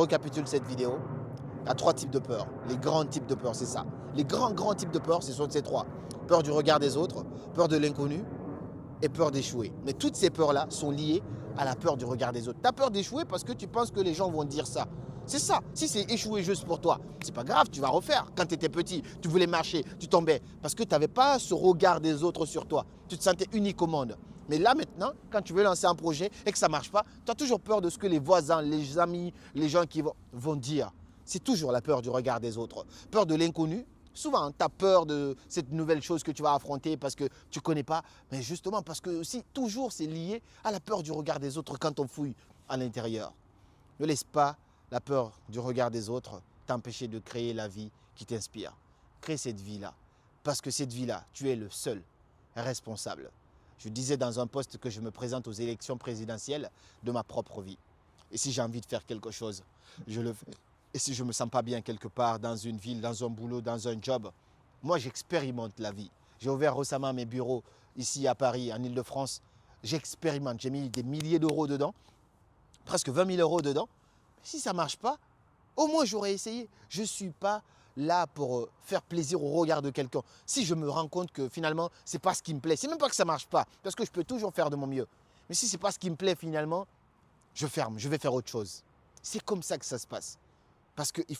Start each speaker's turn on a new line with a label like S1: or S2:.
S1: récapitule cette vidéo, il y a 3 types de peurs. Les grands types de peurs, c'est ça. Les grands types de peurs, ce sont ces 3. Peur du regard des autres, peur de l'inconnu et peur d'échouer. Mais toutes ces peurs-là sont liées à la peur du regard des autres. Tu as peur d'échouer parce que tu penses que les gens vont dire ça. C'est ça. Si c'est échouer juste pour toi, c'est pas grave, tu vas refaire. Quand tu étais petit, tu voulais marcher, tu tombais parce que tu n'avais pas ce regard des autres sur toi. Tu te sentais unique au monde. Mais là maintenant, quand tu veux lancer un projet et que ça ne marche pas, tu as toujours peur de ce que les voisins, les amis, les gens qui vont dire. C'est toujours la peur du regard des autres. Peur de l'inconnu. Souvent, tu as peur de cette nouvelle chose que tu vas affronter parce que tu ne connais pas. Mais justement, parce que aussi, toujours, c'est lié à la peur du regard des autres quand on fouille à l'intérieur. Ne laisse pas la peur du regard des autres t'empêcher de créer la vie qui t'inspire. Crée cette vie-là. Parce que cette vie-là, tu es le seul responsable. Je disais dans un post que je me présente aux élections présidentielles de ma propre vie. Et si j'ai envie de faire quelque chose, je le fais. Et si je ne me sens pas bien quelque part, dans une ville, dans un boulot, dans un job, moi j'expérimente la vie. J'ai ouvert récemment mes bureaux ici à Paris, en Ile-de-France. J'expérimente, j'ai mis des milliers d'euros dedans, presque 20 000 euros dedans. Si ça ne marche pas, au moins j'aurais essayé. Je ne suis pas là pour faire plaisir au regard de quelqu'un. Si je me rends compte que finalement, ce n'est pas ce qui me plaît, c'est même pas que ça ne marche pas, parce que je peux toujours faire de mon mieux. Mais si ce n'est pas ce qui me plaît finalement, je ferme, je vais faire autre chose. C'est comme ça que ça se passe. Parce qu'il faut